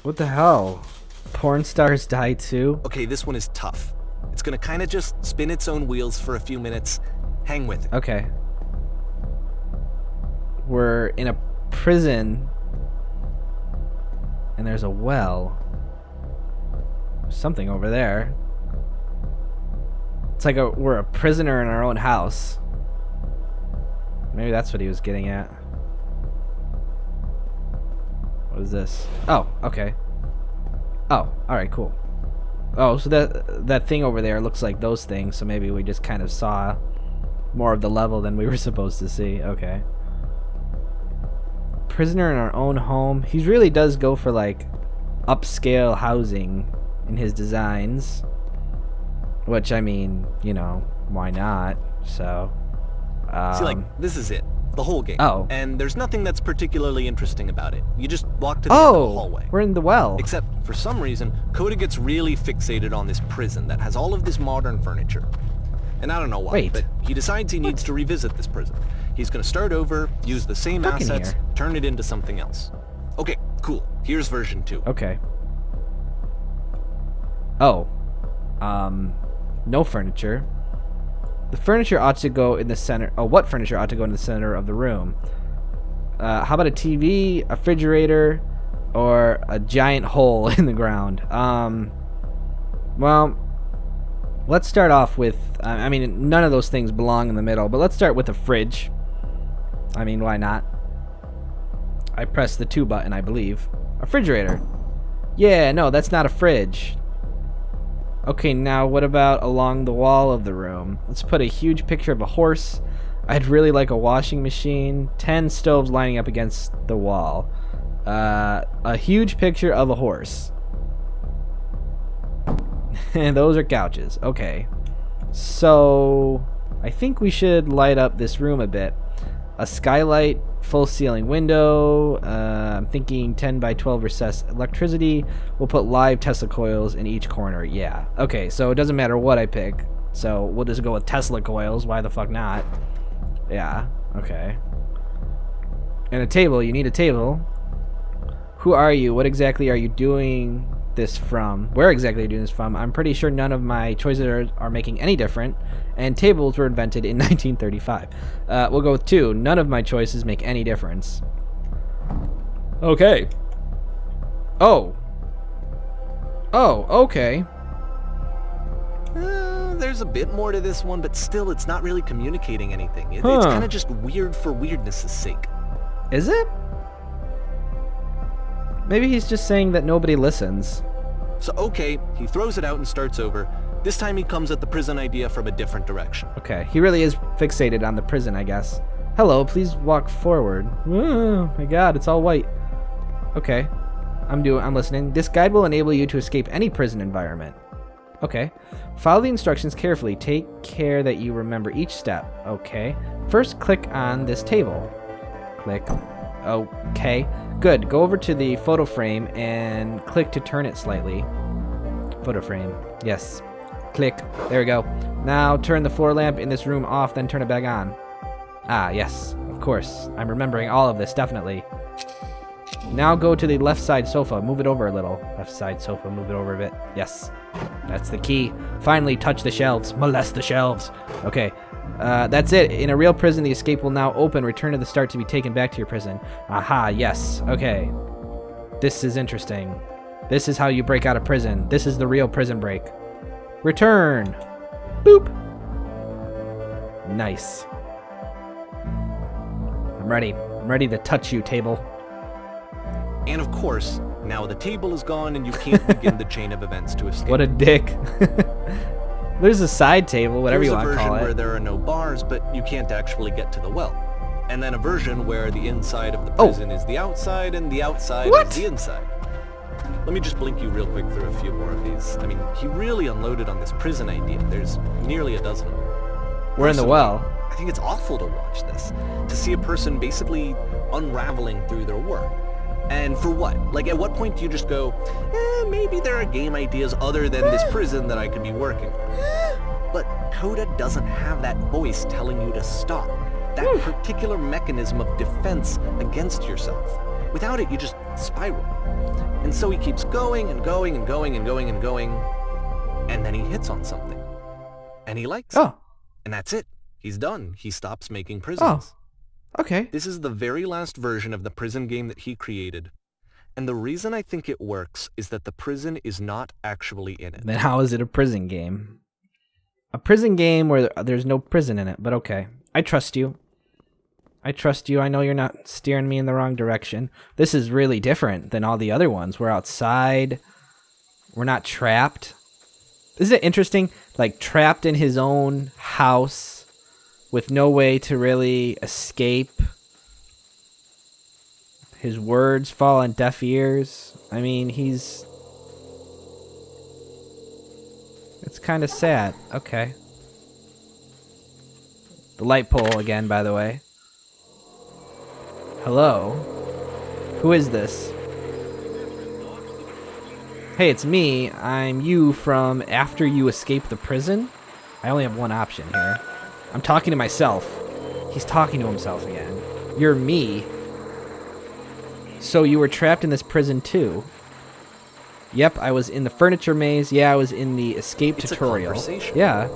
What the hell? Porn stars die too? Okay, this one is tough. It's gonna kind of just spin its own wheels for a few minutes. Hang with it. Okay. We're in a prison. And there's a well. There's something over there. It's like we're a prisoner in our own house. Maybe that's what he was getting at. What is this? Oh, okay. Oh, alright, cool. Oh, so that thing over there looks like those things, so maybe we just kind of saw more of the level than we were supposed to see. Okay. Prisoner in our own home. He really does go for like upscale housing in his designs. Which, I mean, you know, why not? So, see, like, this is it. The whole game. Oh. And there's nothing that's particularly interesting about it. You just walk to the end of the hallway. We're in the well. Except, for some reason, Coda gets really fixated on this prison that has all of this modern furniture. And I don't know why, but he decides he needs to revisit this prison. He's gonna start over, use the same assets, turn it into something else. Okay, cool. Here's version 2. Okay. Oh. No furniture. The furniture ought to go in the center. Oh, what furniture ought to go in the center of the room? How about a TV, a refrigerator, or a giant hole in the ground? Well, let's start off with, I mean, none of those things belong in the middle, but let's start with a fridge. I mean, why not? I pressed the 2 button, I believe. A refrigerator. Yeah, no, that's not a fridge. Okay, now what about along the wall of the room? Let's put a huge picture of a horse. I'd really like a washing machine. 10 stoves lining up against the wall. A huge picture of a horse. And those are couches. Okay. So, I think we should light up this room a bit. A skylight, full ceiling window. I'm thinking 10 by 12 recessed electricity. We'll put live Tesla coils in each corner. Yeah. Okay, so it doesn't matter what I pick. So we'll just go with Tesla coils. Why the fuck not? Yeah. Okay. And a table. You need a table. Who are you? What exactly are you doing this from? Where exactly are you doing this from? I'm pretty sure none of my choices are making any different. And tables were invented in 1935. We'll go with 2. None of my choices make any difference. Okay. Oh. Oh, okay. There's a bit more to this one, but still, it's not really communicating anything. It's kind of just weird for weirdness' sake. Is it? Maybe he's just saying that nobody listens. So, okay, he throws it out and starts over. This time he comes at the prison idea from a different direction. Okay, he really is fixated on the prison, I guess. Hello, please walk forward. Oh my god, it's all white. Okay, I'm listening. This guide will enable you to escape any prison environment. Okay. Follow the instructions carefully. Take care that you remember each step. Okay. First, click on this table. Click. Okay. Good. Go over to the photo frame and click to turn it slightly. Photo frame. Yes. Click. There we go. Now turn the floor lamp in this room off, then turn it back on. Ah, yes. Of course. I'm remembering all of this, definitely. Now go to the left side sofa. Move it over a little. Left side sofa. Move it over a bit. Yes. That's the key. Finally, touch the shelves. Molest the shelves. Okay. That's it. In a real prison, the escape will now open. Return to the start to be taken back to your prison. Aha, yes. Okay. This is interesting. This is how you break out of prison. This is the real prison break. Return. Boop. Nice. I'm ready. I'm ready to touch you, table. And of course, now the table is gone and you can't begin the chain of events to escape. What a dick. There's a side table, whatever you want to call it. There's a version where there are no bars, but you can't actually get to the well. And then a version where the inside of the prison is the outside and the outside is the inside. Let me just blink you real quick through a few more of these. I mean, he really unloaded on this prison idea. There's nearly a dozen of them. We're in the well. I think it's awful to watch this. To see a person basically unraveling through their work. And for what? Like, at what point do you just go, maybe there are game ideas other than this prison that I could be working on? But Coda doesn't have that voice telling you to stop. That particular mechanism of defense against yourself. Without it, you just spiral. And so he keeps going and going and going and going and going, and then he hits on something. And he likes it. And that's it. He's done. He stops making prisons. Okay. This is the very last version of the prison game that he created. And the reason I think it works is that the prison is not actually in it. Then how is it a prison game? A prison game where there's no prison in it, but okay. I trust you. I trust you. I know you're not steering me in the wrong direction. This is really different than all the other ones. We're outside. We're not trapped. Isn't it interesting? Like, trapped in his own house with no way to really escape. His words fall on deaf ears. I mean, it's kind of sad. Okay. The light pole again, by the way. Hello? Who is this? Hey, it's me. I'm you from after you escape the prison. I only have one option here. I'm talking to myself. He's talking to himself again. You're me. So you were trapped in this prison too. Yep, I was in the furniture maze. Yeah, I was in the escape tutorial. It's a conversation. Yeah.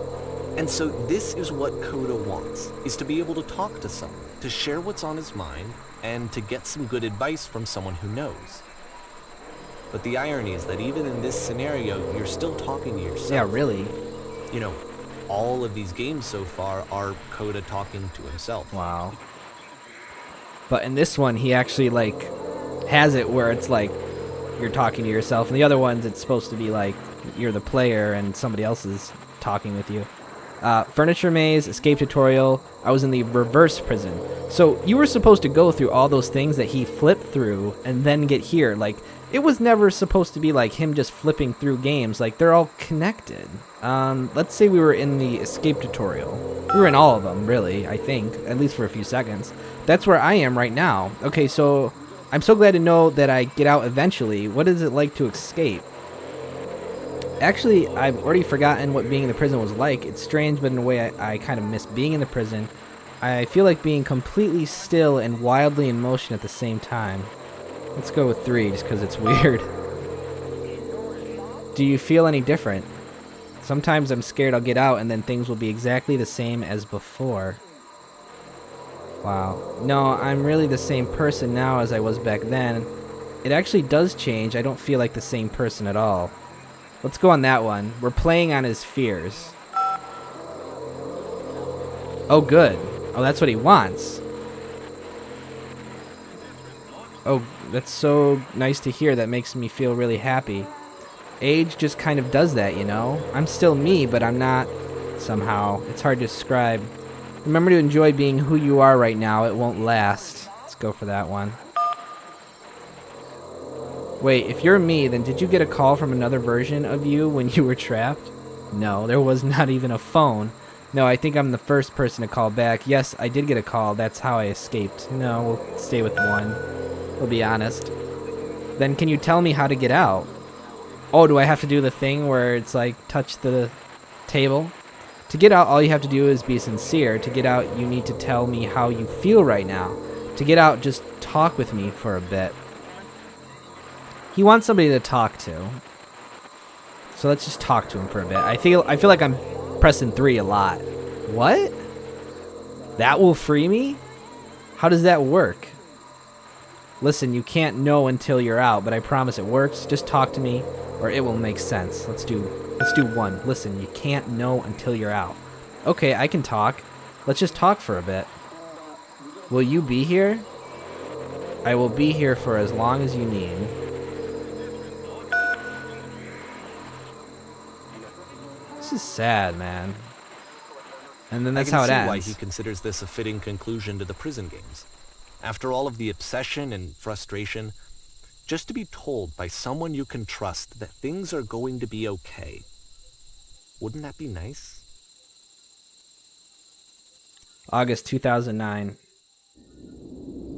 And so this is what Coda wants, is to be able to talk to someone, to share what's on his mind, and to get some good advice from someone who knows. But the irony is that even in this scenario, you're still talking to yourself. Yeah, really. You know, all of these games so far are Coda talking to himself. Wow. But in this one, he actually, like, has it where it's like you're talking to yourself. And the other ones, it's supposed to be like you're the player and somebody else is talking with you. Furniture maze, escape tutorial. I was in the reverse prison. So you were supposed to go through all those things that he flipped through and then get here. Like, it was never supposed to be like him just flipping through games. Like, they're all connected. Let's say we were in the escape tutorial. We were in all of them, really, I think, at least for a few seconds. That's where I am right now. Okay, so I'm so glad to know that I get out eventually. What is it like to escape? Actually, I've already forgotten what being in the prison was like. It's strange, but in a way I kind of miss being in the prison. I feel like being completely still and wildly in motion at the same time. Let's go with 3, just because it's weird. Do you feel any different? Sometimes I'm scared I'll get out and then things will be exactly the same as before. Wow. No, I'm really the same person now as I was back then. It actually does change. I don't feel like the same person at all. Let's go on that one. We're playing on his fears. Oh, good. Oh, that's what he wants. Oh, that's so nice to hear. That makes me feel really happy. Age just kind of does that, you know? I'm still me, but I'm not somehow. It's hard to describe. Remember to enjoy being who you are right now. It won't last. Let's go for that one. Wait, if you're me, then did you get a call from another version of you when you were trapped? No, there was not even a phone. No, I think I'm the first person to call back. Yes, I did get a call. That's how I escaped. No, we'll stay with 1. We'll be honest. Then can you tell me how to get out? Oh, do I have to do the thing where it's like touch the table? To get out, all you have to do is be sincere. To get out, you need to tell me how you feel right now. To get out, just talk with me for a bit. He wants somebody to talk to. So let's just talk to him for a bit. I feel like I'm pressing 3 a lot. What? That will free me? How does that work? Listen, you can't know until you're out, but I promise it works. Just talk to me or it will make sense. Let's do 1. Listen, you can't know until you're out. Okay, I can talk. Let's just talk for a bit. Will you be here? I will be here for as long as you need. This is sad, man. And then that's how it ends. I can see why he considers this a fitting conclusion to the prison games. After all of the obsession and frustration, just to be told by someone you can trust that things are going to be okay. Wouldn't that be nice? August 2009.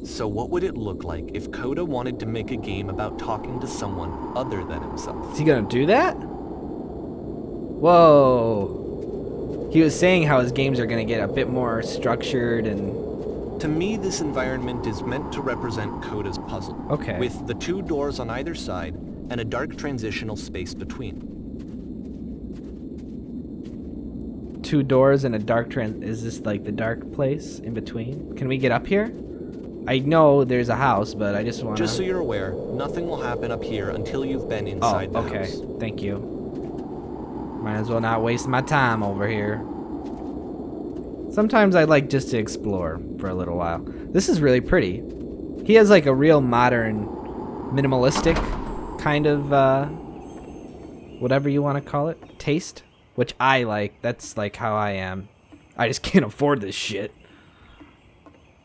So what would it look like if Coda wanted to make a game about talking to someone other than himself? Is he gonna do that? Whoa. He was saying how his games are gonna get a bit more structured and To me, this environment is meant to represent Coda's puzzle. Okay. With the 2 doors on either side and a dark transitional space between. 2 doors and a dark is this like the dark place in between? Can we get up here? I know there's a house, but I just want to... Just so you're aware, nothing will happen up here until you've been inside the okay. house. Thank you. Might as well not waste my time over here. Sometimes I like just to explore for a little while. This is really pretty. He has like a real modern, minimalistic kind of, whatever you want to call it, taste. Which I like. That's like how I am. I just can't afford this shit.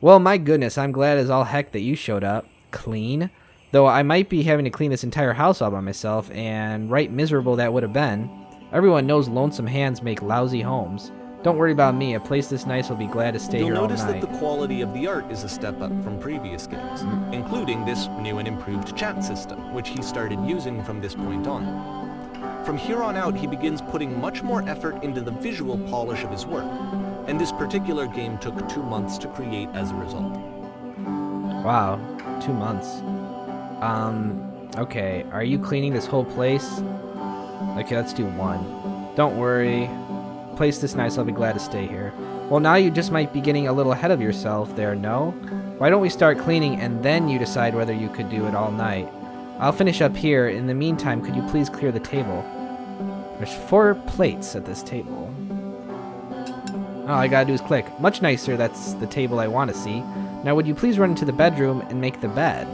Well, my goodness, I'm glad as all heck that you showed up. Clean. Though I might be having to clean this entire house all by myself, and right miserable that would have been. Everyone knows lonesome hands make lousy homes. Don't worry about me. A place this nice will be glad to stay here all night. You'll notice that the quality of the art is a step up from previous games, including this new and improved chat system, which he started using from this point on. From here on out, he begins putting much more effort into the visual polish of his work, and this particular game took 2 months to create as a result. Wow, 2 months. Okay, are you cleaning this whole place? Okay, let's do 1. Don't worry. Place this nice, I'll be glad to stay here. Well, now you just might be getting a little ahead of yourself there, no? Why don't we start cleaning and then you decide whether you could do it all night? I'll finish up here. In the meantime, could you please clear the table? There's 4 plates at this table. All I gotta do is click. Much nicer, that's the table I want to see. Now would you please run into the bedroom and make the bed?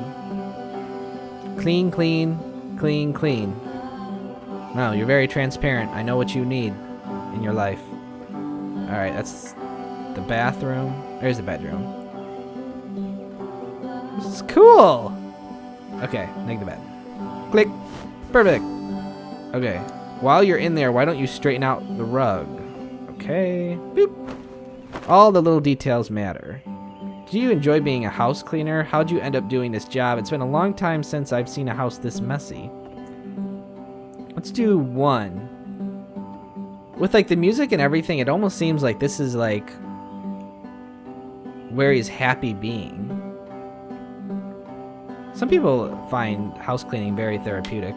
Clean, clean, clean, clean. No, you're very transparent. I know what you need in your life. Alright, that's the bathroom. There's the bedroom. This is cool! Okay, make the bed. Click. Perfect. Okay. While you're in there, why don't you straighten out the rug? Okay. Boop. All the little details matter. Do you enjoy being a house cleaner? How'd you end up doing this job? It's been a long time since I've seen a house this messy. Let's do 1. With like the music and everything, it almost seems like this is like where he's happy being. Some people find house cleaning very therapeutic.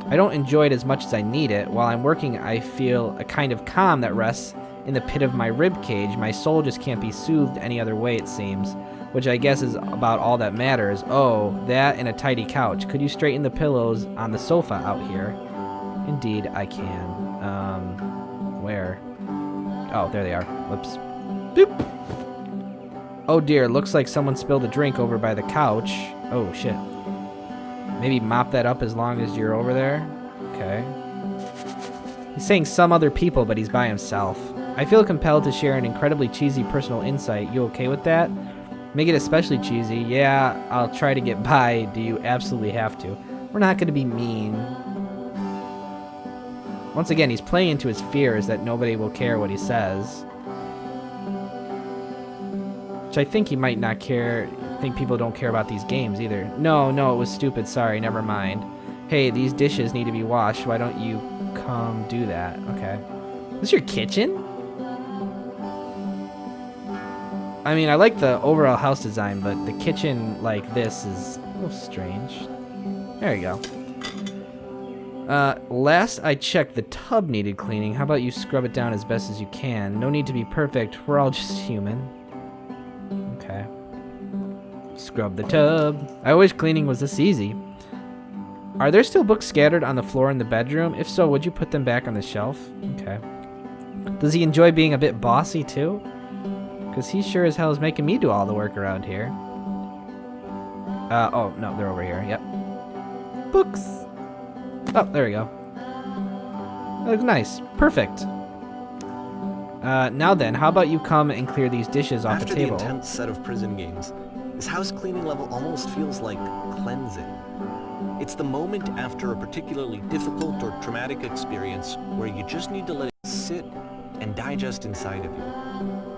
I don't enjoy it as much as I need it. While I'm working, I feel a kind of calm that rests in the pit of my rib cage. My soul just can't be soothed any other way, it seems. Which I guess is about all that matters. Oh, that and a tidy couch. Could you straighten the pillows on the sofa out here? Indeed, I can. Where? Oh, there they are. Whoops. Boop! Oh dear, looks like someone spilled a drink over by the couch. Oh shit. Maybe mop that up as long as you're over there? Okay. He's saying some other people, but he's by himself. I feel compelled to share an incredibly cheesy personal insight. You okay with that? Make it especially cheesy. Yeah, I'll try to get by. Do you absolutely have to? We're not going to be mean. Once again, he's playing into his fears that nobody will care what he says. Which I think he might not care. I think people don't care about these games either. No, it was stupid. Sorry, never mind. Hey, these dishes need to be washed. Why don't you come do that? Okay. Is this your kitchen? I mean, I like the overall house design, but the kitchen like this is a little strange. There you go. Last I checked, the tub needed cleaning. How about you scrub it down as best as you can? No need to be perfect. We're all just human. Okay. Scrub the tub. I wish cleaning was this easy. Are there still books scattered on the floor in the bedroom? If so, would you put them back on the shelf? Okay. Does he enjoy being a bit bossy too? Because he sure as hell is making me do all the work around here. Oh, no, they're over here. Yep. Books. Oh, there we go. That looks nice. Perfect. Now then, how about you come and clear these dishes off the table? After the intense set of prison games, this house cleaning level almost feels like cleansing. It's the moment after a particularly difficult or traumatic experience where you just need to let it sit and digest inside of you,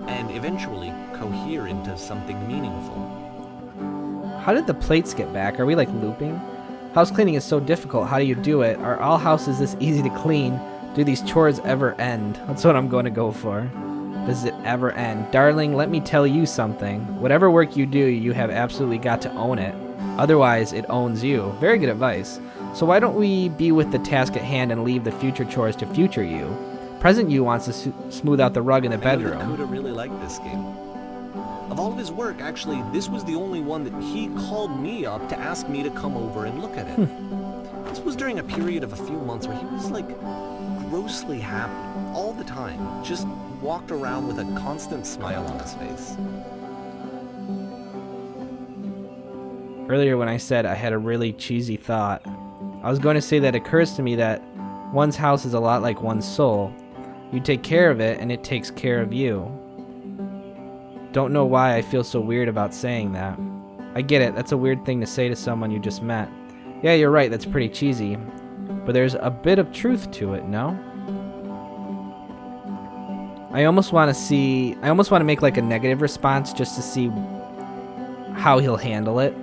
and eventually cohere into something meaningful. How did the plates get back? Are we like looping? House cleaning is so difficult. How do you do it? Are all houses this easy to clean? Do these chores ever end? That's what I'm going to go for. Does it ever end? Darling, let me tell you something. Whatever work you do, you have absolutely got to own it. Otherwise, it owns you. Very good advice. So why don't we be with the task at hand and leave the future chores to future you? Present you wants to smooth out the rug in the bedroom. I know that Coda really liked this game. Of all of his work, actually, this was the only one that he called me up to ask me to come over and look at it. This was during a period of a few months where he was, like, grossly happy all the time. Just walked around with a constant smile on his face. Earlier when I said I had a really cheesy thought, I was going to say that it occurs to me that one's house is a lot like one's soul. You take care of it and it takes care of you. Don't know why I feel so weird about saying that. I get it, that's a weird thing to say to someone you just met. Yeah, you're right, that's pretty cheesy. But there's a bit of truth to it, no? I almost want to make like a negative response just to see how he'll handle it.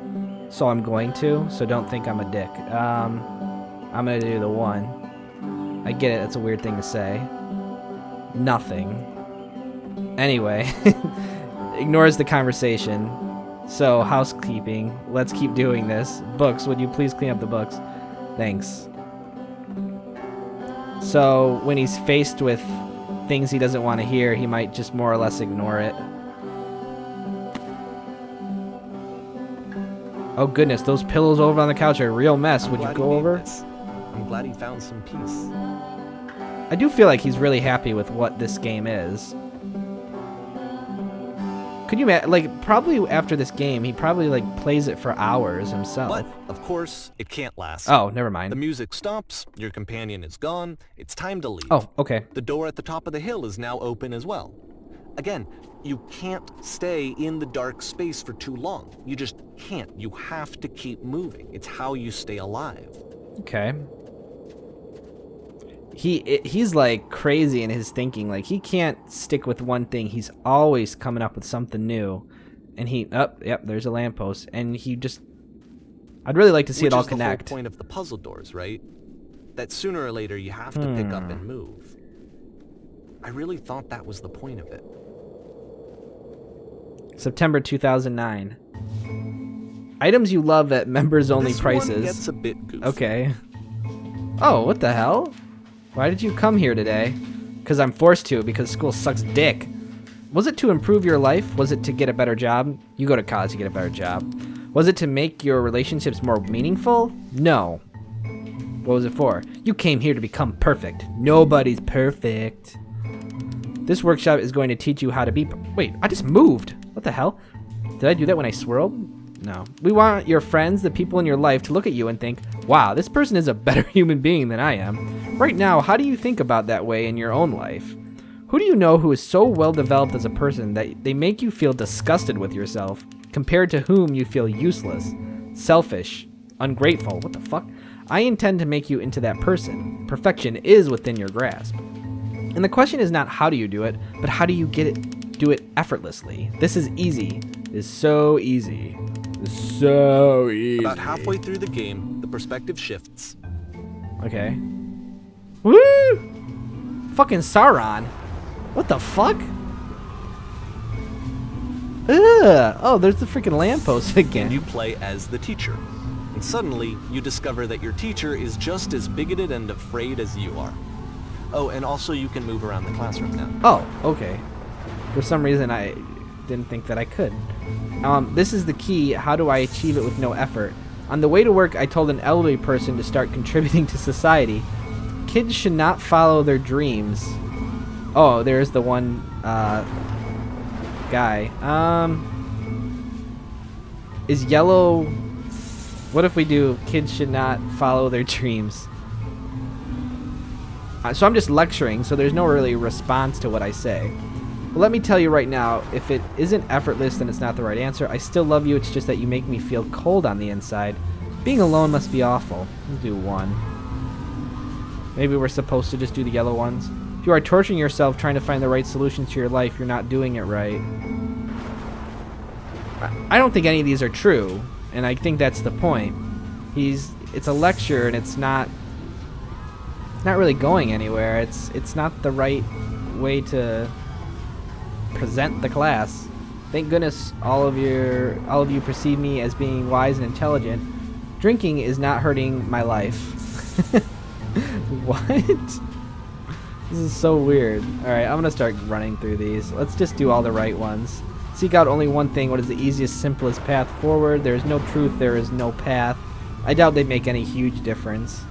So I'm going to, so don't think I'm a dick. I'm going to do the one. I get it, that's a weird thing to say. Nothing. Anyway, ignores the conversation. So, housekeeping. Let's keep doing this. Books, would you please clean up the books? Thanks. So, when he's faced with things he doesn't want to hear, he might just more or less ignore it. Oh goodness, those pillows over on the couch are a real mess. Would you go over? I'm glad he found some peace. I do feel like he's really happy with what this game is. Could you imagine, like, probably after this game, he probably, like, plays it for hours himself. But, of course, it can't last. Oh, never mind. The music stops, your companion is gone, it's time to leave. Oh, okay. The door at the top of the hill is now open as well. Again, you can't stay in the dark space for too long. You just can't. You have to keep moving. It's how you stay alive. Okay. He's like crazy in his thinking. Like, he can't stick with one thing. He's always coming up with something new. And yep, there's a lamppost. And he just, I'd really like to see it all connect. Which is the whole point of the puzzle doors, right? That sooner or later you have to pick up and move. I really thought that was the point of it. September 2009. Items you love at members-only prices. This one gets a bit goofy. Okay. Oh, what the hell? Why did you come here today? Because I'm forced to, because school sucks dick. Was it to improve your life? Was it to get a better job? You go to college to get a better job. Was it to make your relationships more meaningful? No. What was it for? You came here to become perfect. Nobody's perfect. This workshop is going to teach you how to be... Wait, I just moved. What the hell? Did I do that when I swirled? No. We want your friends, the people in your life, to look at you and think, wow, this person is a better human being than I am. Right now, how do you think about that way in your own life? Who do you know who is so well developed as a person that they make you feel disgusted with yourself, compared to whom you feel useless, selfish, ungrateful? What the fuck? I intend to make you into that person. Perfection is within your grasp. And the question is not how do you do it, but how do you do it effortlessly. This is easy. It's so easy. It's so easy. About halfway through the game, the perspective shifts. Okay. Woo! Fucking Sauron. What the fuck? Ugh. Oh, there's the freaking lamppost again. And you play as the teacher. And suddenly, you discover that your teacher is just as bigoted and afraid as you are. Oh, and also you can move around the classroom now. Oh, okay. For some reason, I didn't think that I could. This is the key. How do I achieve it with no effort? On the way to work, I told an elderly person to start contributing to society. Kids should not follow their dreams. Oh, there's the one guy. Is yellow... What if we do kids should not follow their dreams? So I'm just lecturing, so there's no really response to what I say. But let me tell you right now, if it isn't effortless, then it's not the right answer. I still love you, it's just that you make me feel cold on the inside. Being alone must be awful. We'll do one. Maybe we're supposed to just do the yellow ones. If you are torturing yourself trying to find the right solutions to your life, you're not doing it right. I don't think any of these are true, and I think that's the point. It's a lecture, and it's not really going anywhere. It's not the right way to present the class. Thank goodness all of you perceive me as being wise and intelligent. Drinking is not hurting my life. What? This is so weird. Alright, I'm gonna start running through these. Let's just do all the right ones. Seek out only one thing. What is the easiest, simplest path forward? There is no truth, there is no path. I doubt they'd make any huge difference.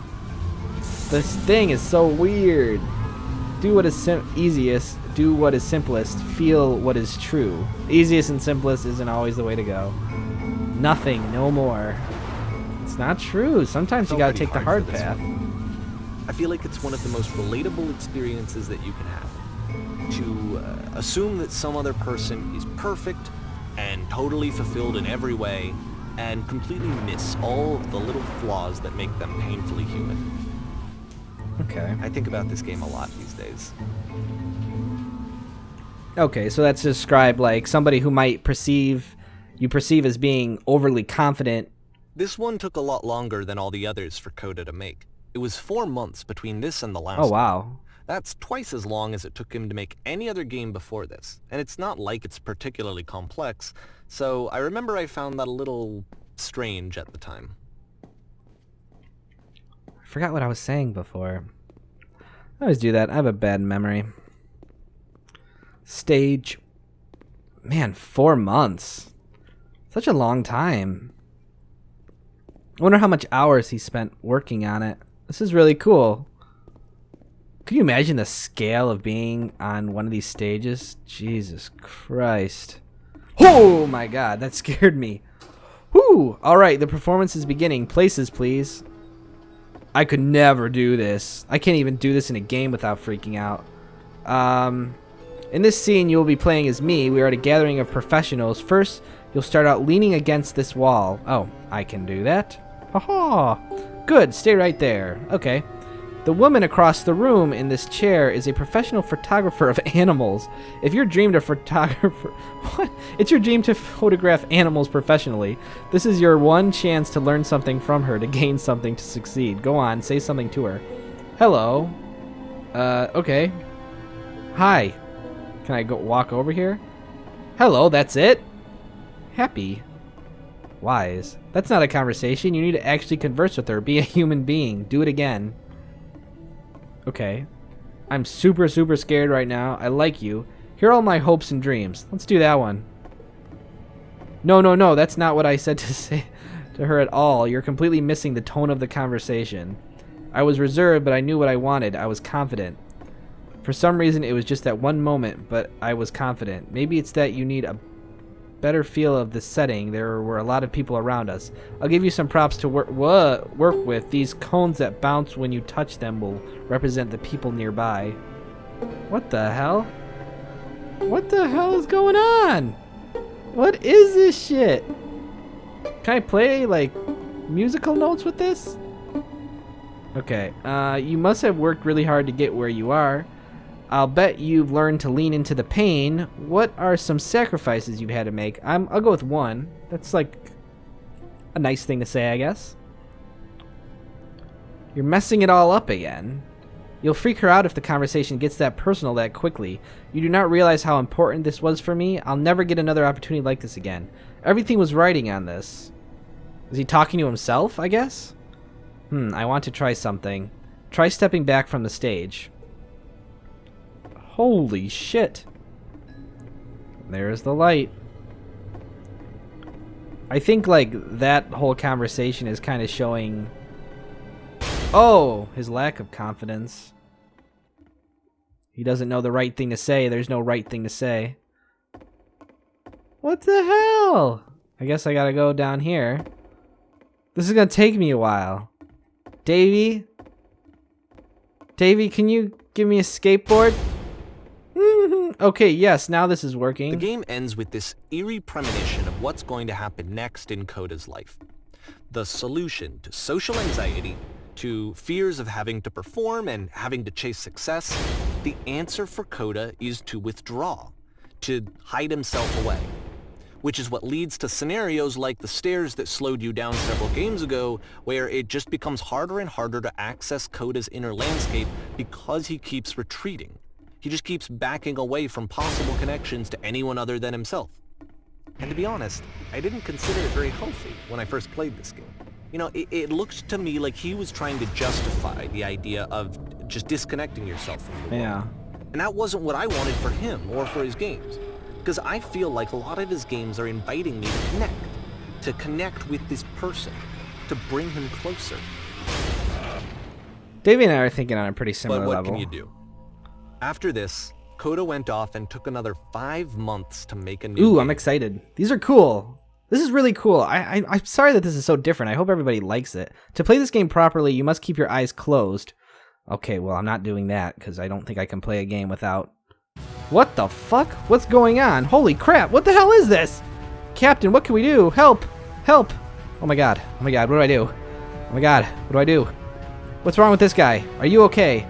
This thing is so weird. Do what is easiest, do what is simplest, feel what is true. Easiest and simplest isn't always the way to go. Nothing, no more. It's not true. Sometimes you gotta take the hard path. I feel like it's one of the most relatable experiences that you can have. To assume that some other person is perfect and totally fulfilled in every way, and completely miss all of the little flaws that make them painfully human. Okay. I think about this game a lot these days. Okay, so that's described like somebody who might perceive as being overly confident. This one took a lot longer than all the others for Coda to make. It was 4 months between this and the last Oh, wow. That's twice as long as it took him to make any other game before this, and it's not like it's particularly complex, so I remember I found that a little strange at the time. I forgot what I was saying before. I always do that. I have a bad memory. Stage. Man, 4 months. Such a long time. I wonder how much hours he spent working on it. This is really cool. Can you imagine the scale of being on one of these stages? Jesus Christ. Oh my god, that scared me. Whew. Alright, the performance is beginning. Places, please. I could never do this. I can't even do this in a game without freaking out. In this scene, you will be playing as me. We are at a gathering of professionals. First, you'll start out leaning against this wall. Oh, I can do that. Haha. Good, stay right there. Okay. The woman across the room in this chair is a professional photographer of animals. If your dream to photographer... What? It's your dream to photograph animals professionally. This is your one chance to learn something from her, to gain something, to succeed. Go on, say something to her. Hello. Okay. Hi. Can I go walk over here? Hello, that's it? Happy. Wise. That's not a conversation. You need to actually converse with her. Be a human being. Do it again. Okay. I'm super, super scared right now. I like you. Here are all my hopes and dreams. Let's do that one. No. That's not what I said to say to her at all. You're completely missing the tone of the conversation. I was reserved, but I knew what I wanted. I was confident. For some reason, it was just that one moment, but I was confident. Maybe it's that you need a better feel of the setting. There were a lot of people around us. I'll give you some props to work with. These cones that bounce when you touch them will represent the people nearby. What the hell? What the hell is going on? What is this shit? Can I play, like, musical notes with this? Okay, you must have worked really hard to get where you are. I'll bet you've learned to lean into the pain. What are some sacrifices you've had to make? I'll go with 1. That's like a nice thing to say, I guess. You're messing it all up again. You'll freak her out if the conversation gets that personal that quickly. You do not realize how important this was for me. I'll never get another opportunity like this again. Everything was riding on this. Is he talking to himself, I guess? I want to try something. Try stepping back from the stage. Holy shit. There's the light. I think, like, that whole conversation is kind of showing... Oh! His lack of confidence. He doesn't know the right thing to say. There's no right thing to say. What the hell? I guess I gotta go down here. This is gonna take me a while. Davey? Davey, can you give me a skateboard? Okay, yes, now this is working. The game ends with this eerie premonition of what's going to happen next in Coda's life. The solution to social anxiety, to fears of having to perform and having to chase success, the answer for Coda is to withdraw, to hide himself away. Which is what leads to scenarios like the stairs that slowed you down several games ago, where it just becomes harder and harder to access Coda's inner landscape because he keeps retreating. He just keeps backing away from possible connections to anyone other than himself. And to be honest, I didn't consider it very healthy when I first played this game. You know, it looked to me like he was trying to justify the idea of just disconnecting yourself from the world. Yeah. And that wasn't what I wanted for him or for his games. Because I feel like a lot of his games are inviting me to connect with this person, to bring him closer. Davey and I are thinking on a pretty similar But what level. can you do? After this, Coda went off and took another 5 months to make a new Ooh, game. I'm excited. These are cool. This is really cool. I'm sorry that this is so different. I hope everybody likes it. To play this game properly, you must keep your eyes closed. Okay, well, I'm not doing that because I don't think I can play a game without... What the fuck? What's going on? Holy crap, what the hell is this? Captain, what can we do? Help! Help! Oh my god. Oh my god, what do I do? Oh my god, what do I do? What's wrong with this guy? Are you okay?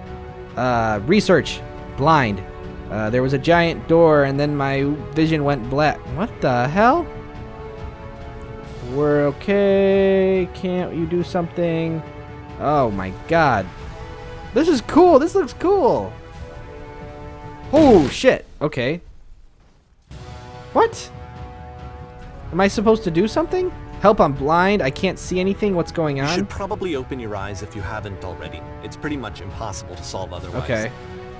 Research. Blind. There was a giant door and then my vision went black. What the hell? We're okay. Can't you do something? Oh my god. This is cool. This looks cool. Oh shit. Okay. What? Am I supposed to do something? Help, I'm blind. I can't see anything. What's going on? You should probably open your eyes if you haven't already. It's pretty much impossible to solve otherwise. Okay.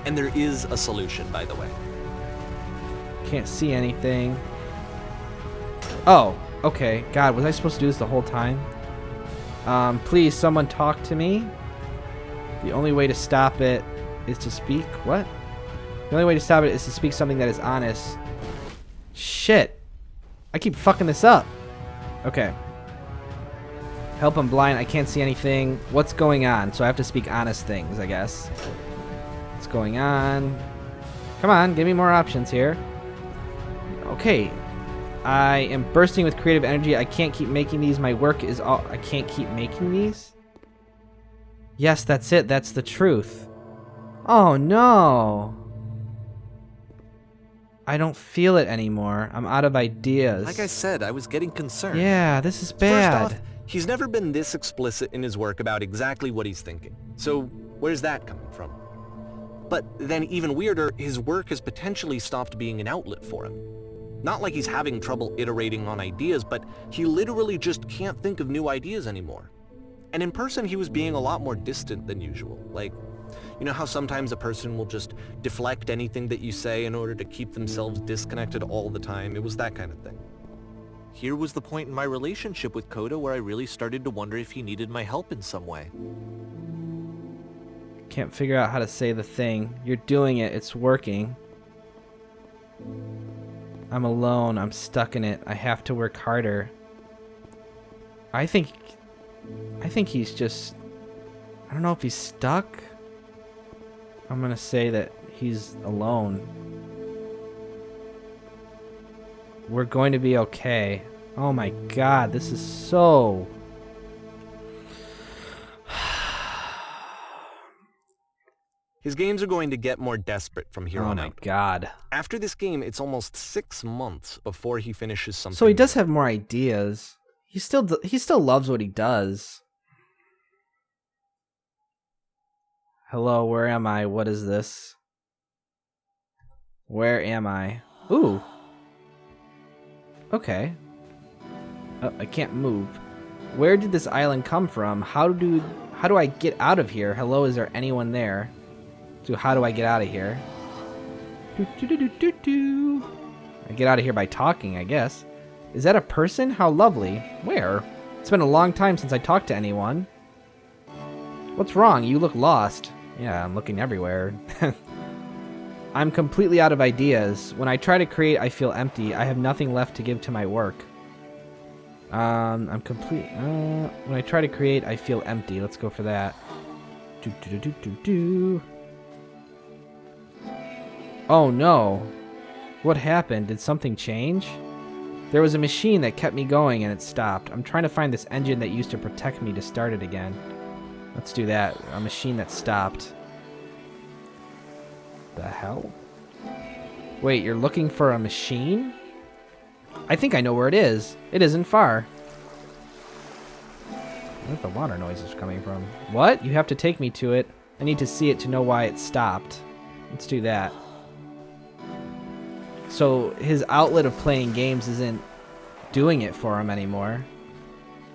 And there is a solution, by the way. Can't see anything. Oh, okay. God, was I supposed to do this the whole time? Please, someone talk to me. The only way to stop it is to speak. What? The only way to stop it is to speak something that is honest. Shit. I keep fucking this up. Okay. Help, I'm blind. I can't see anything. What's going on? So I have to speak honest things, I guess. What's going on? Come on, give me more options here. Okay. I am bursting with creative energy. I can't keep making these. My work is all... I can't keep making these? Yes, that's it. That's the truth. Oh, no. I don't feel it anymore. I'm out of ideas. Like I said, I was getting concerned. Yeah, this is bad. First off, he's never been this explicit in his work about exactly what he's thinking. So where's that coming from? But then even weirder, his work has potentially stopped being an outlet for him. Not like he's having trouble iterating on ideas, but he literally just can't think of new ideas anymore. And in person, he was being a lot more distant than usual. Like, you know how sometimes a person will just deflect anything that you say in order to keep themselves disconnected all the time? It was that kind of thing. Here was the point in my relationship with Coda where I really started to wonder if he needed my help in some way. Can't figure out how to say the thing. You're doing it. It's working. I'm alone. I'm stuck in it. I have to work harder. I think he's just... I don't know if he's stuck. I'm gonna say that he's alone. We're going to be okay. Oh my god, this is so... His games are going to get more desperate from here on Oh my out. god. After this game, it's almost 6 months before he finishes something. So he does have more ideas. He still loves what he does. Hello, where am I? What is this? Where am I? Ooh. Okay. Oh, I can't move. Where did this island come from? How do I get out of here? Hello, is there anyone there? So how do I get out of here? I get out of here by talking, I guess. Is that a person? How lovely. Where? It's been a long time since I talked to anyone. What's wrong? You look lost. Yeah, I'm looking everywhere. I'm completely out of ideas. When I try to create, I feel empty. I have nothing left to give to my work. When I try to create, I feel empty. Let's go for that. Oh no. What happened? Did something change? There was a machine that kept me going and it stopped. I'm trying to find this engine that used to protect me to start it again. Let's do that. A machine that stopped. The hell? Wait, you're looking for a machine? I think I know where it is. It isn't far. Where's the water noises coming from? What? You have to take me to it. I need to see it to know why it stopped. Let's do that. So his outlet of playing games isn't doing it for him anymore.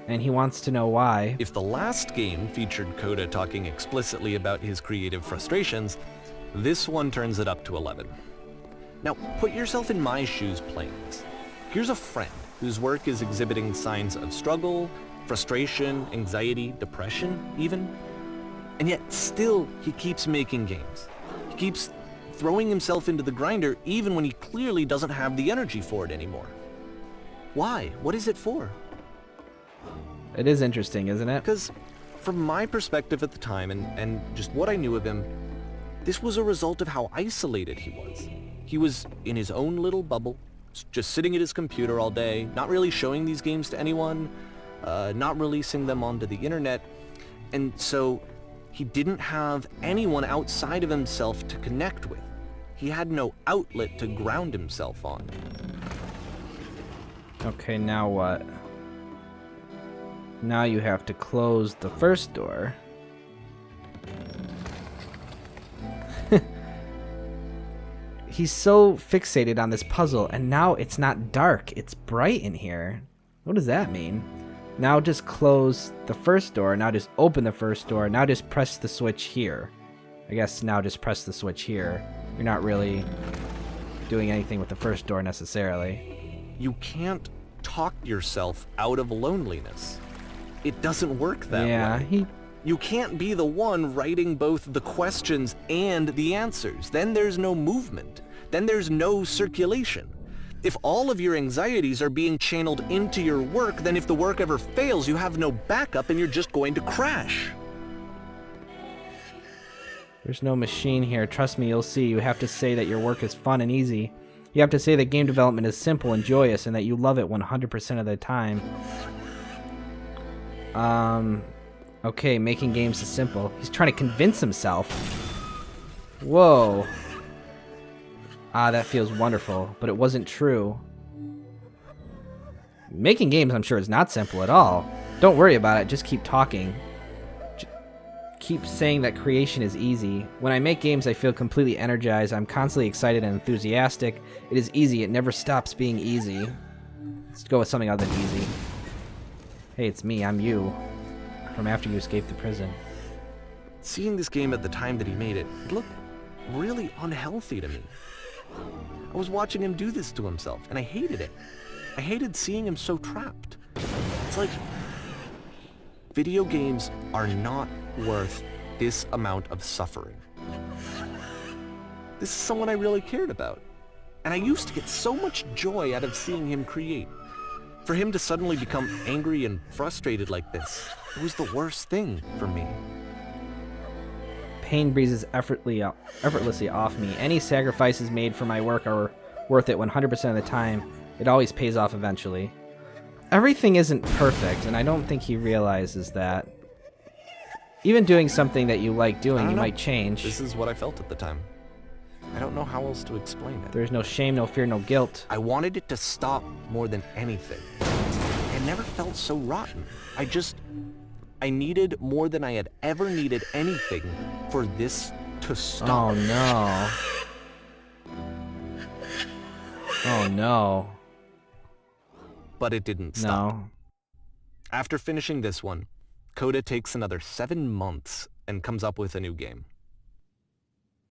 And he wants to know why. If the last game featured Coda talking explicitly about his creative frustrations, this one turns it up to 11. Now, put yourself in my shoes playing this. Here's a friend whose work is exhibiting signs of struggle, frustration, anxiety, depression, even. And yet, still, he keeps making games. He keeps throwing himself into the grinder even when he clearly doesn't have the energy for it anymore. Why? What is it for? It is interesting, isn't it? Because from my perspective at the time and just what I knew of him, this was a result of how isolated he was. He was in his own little bubble, just sitting at his computer all day, not really showing these games to anyone, not releasing them onto the internet, and so he didn't have anyone outside of himself to connect with. He had no outlet to ground himself on. Okay, now what? Now you have to close the first door. He's so fixated on this puzzle, and now it's not dark, it's bright in here. What does that mean? Now just close the first door, now just open the first door, now just press the switch here. I guess now just press the switch here. You're not really doing anything with the first door necessarily. You can't talk yourself out of loneliness. It doesn't work that way. Yeah, You can't be the one writing both the questions and the answers. Then there's no movement. Then there's no circulation. If all of your anxieties are being channeled into your work, then if the work ever fails, you have no backup and you're just going to crash. There's no machine here. Trust me, you'll see. You have to say that your work is fun and easy. You have to say that game development is simple and joyous and that you love it 100% of the time. Okay, making games is simple. He's trying to convince himself. Whoa. Ah, that feels wonderful, but it wasn't true. Making games, I'm sure, is not simple at all. Don't worry about it, just keep talking. Keep saying that creation is easy. When I make games, I feel completely energized. I'm constantly excited and enthusiastic. It is easy, it never stops being easy. Let's go with something other than easy. Hey, it's me, I'm you. From after you escaped the prison. Seeing this game at the time that he made it, it looked really unhealthy to me. I was watching him do this to himself, and I hated it. I hated seeing him so trapped. It's like, video games are not worth this amount of suffering. This is someone I really cared about, and I used to get so much joy out of seeing him create. For him to suddenly become angry and frustrated like this, it was the worst thing for me. Pain breezes effortlessly off me. Any sacrifices made for my work are worth it 100% of the time. It always pays off eventually. Everything isn't perfect, and I don't think he realizes that. Even doing something that you like doing, you might change. This is what I felt at the time. I don't know how else to explain it. There's no shame, no fear, no guilt. I wanted it to stop more than anything. It never felt so rotten. I needed more than I had ever needed anything for this to stop. Oh no. Oh no. But it didn't stop. No. After finishing this one, Coda takes another 7 months and comes up with a new game.